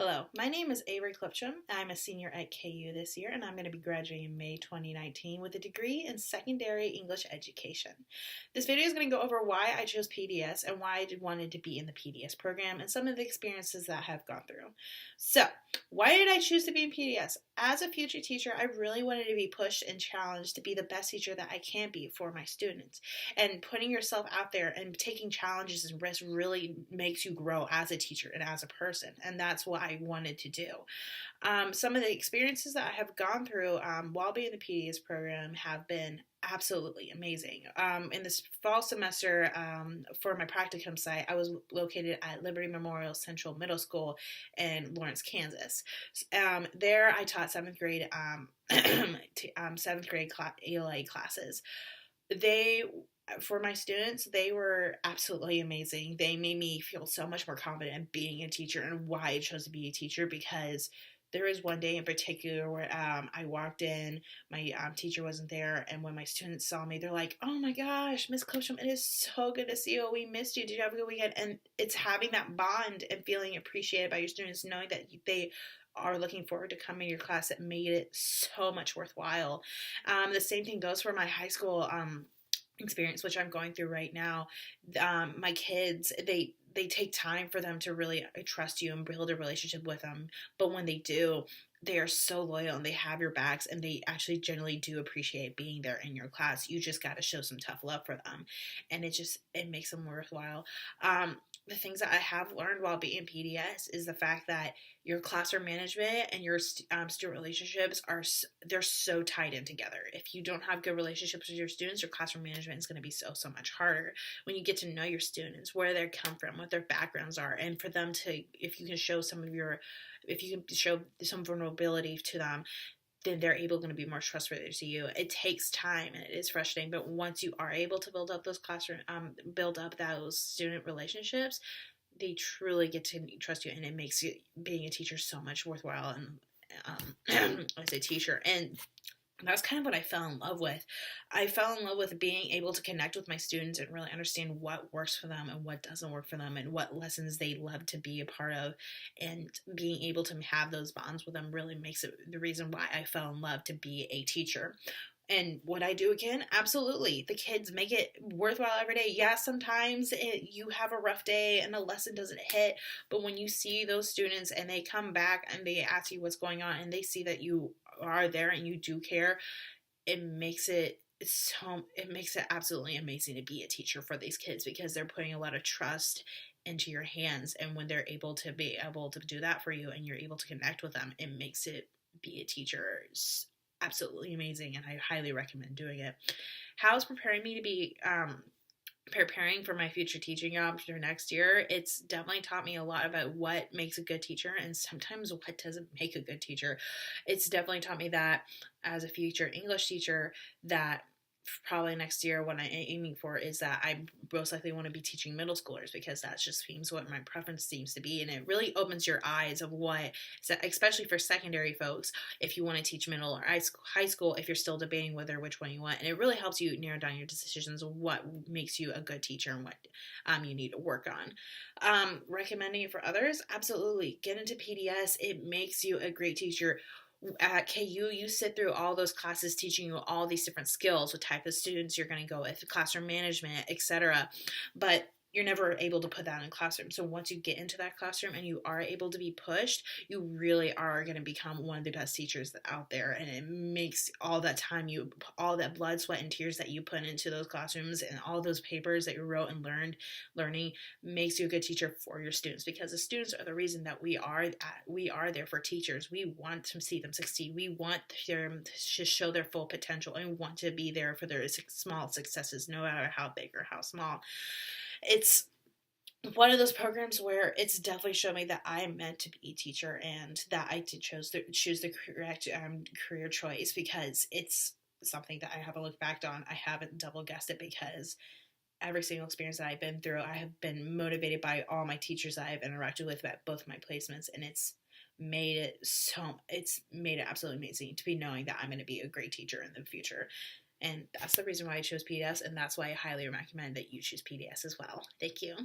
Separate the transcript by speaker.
Speaker 1: Hello, my name is Avery Clipsham. I'm a senior at KU this year, and I'm going to be graduating in May 2019 with a degree in secondary English education. This video is going to go over why I chose PDS and why I wanted to be in the PDS program and some of the experiences that I have gone through. So, why did I choose to be in PDS? As a future teacher, I really wanted to be pushed and challenged to be the best teacher that I can be for my students. And putting yourself out there and taking challenges and risks really makes you grow as a teacher and as a person. And that's what I wanted to do. Some of the experiences that I have gone through while being in the PDS program have been absolutely amazing. In this fall semester for my practicum site, I was located at Liberty Memorial Central Middle School in Lawrence, Kansas. There I taught seventh grade ELA classes. For my students, they were absolutely amazing. They made me feel so much more confident in being a teacher and why I chose to be a teacher, because there was one day in particular where I walked in, my teacher wasn't there, and when my students saw me, they're like, "Oh my gosh, Miss Clipsham, it is so good to see you. We missed you. Did you have a good weekend?" And it's having that bond and feeling appreciated by your students, knowing that they are looking forward to coming to your class, that made it so much worthwhile. The same thing goes for my high school experience, which I'm going through right now. My kids, they take time for them to really trust you and build a relationship with them. But when they do, they are so loyal and they have your backs, and they actually generally do appreciate being there in your class. You just got to show some tough love for them, and it makes them worthwhile. The things that I have learned while being in PDS is the fact that your classroom management and your student relationships they're so tied in together. If you don't have good relationships with your students, your classroom management is going to be so much harder. When you get to know your students, where they come from, what their backgrounds are, and for them to, if you can show some vulnerability to them, then they're going to be more trustworthy to you. It takes time and it is frustrating, but once you are able to build up those student relationships, they truly get to trust you, and it makes being a teacher so much worthwhile. And as a teacher, and that's kind of what I fell in love with. I fell in love with being able to connect with my students and really understand what works for them and what doesn't work for them, and what lessons they love to be a part of. And being able to have those bonds with them really makes it the reason why I fell in love to be a teacher. And would I do again? Absolutely. The kids make it worthwhile every day. Yeah, sometimes you have a rough day and a lesson doesn't hit, but when you see those students and they come back and they ask you what's going on and they see that you are there and you do care, it makes it absolutely amazing to be a teacher for these kids, because they're putting a lot of trust into your hands. And when they're able to do that for you and you're able to connect with them, it makes it be a teacher absolutely amazing, and I highly recommend doing it. How's preparing me to be preparing for my future teaching job for next year? It's definitely taught me a lot about what makes a good teacher and sometimes what doesn't make a good teacher. It's definitely taught me that as a future English teacher, that probably next year what I'm aiming for is that I most likely want to be teaching middle schoolers, because that just seems what my preference seems to be. And it really opens your eyes of what, especially for secondary folks, if you want to teach middle or high school, if you're still debating whether which one you want. And it really helps you narrow down your decisions of what makes you a good teacher and what you need to work on. Recommending it for others? Absolutely. Get into PDS. It makes you a great teacher. At KU, you sit through all those classes teaching you all these different skills, what type of students you're going to go with, classroom management, etc. But you're never able to put that in a classroom. So once you get into that classroom and you are able to be pushed, you really are going to become one of the best teachers out there. And it makes all that time all that blood, sweat, and tears that you put into those classrooms and all those papers that you wrote and learning makes you a good teacher for your students, because the students are the reason that we are there for teachers. We want to see them succeed. We want them to show their full potential, and we want to be there for their small successes, no matter how big or how small. It's one of those programs where it's definitely shown me that I am meant to be a teacher, and that I did choose the correct career choice, because it's something that I haven't looked back on. I haven't double guessed it, because every single experience that I've been through, I have been motivated by all my teachers that I've interacted with at both my placements, and it's made it absolutely amazing to be knowing that I'm going to be a great teacher in the future. And that's the reason why I chose PDS, and that's why I highly recommend that you choose PDS as well. Thank you.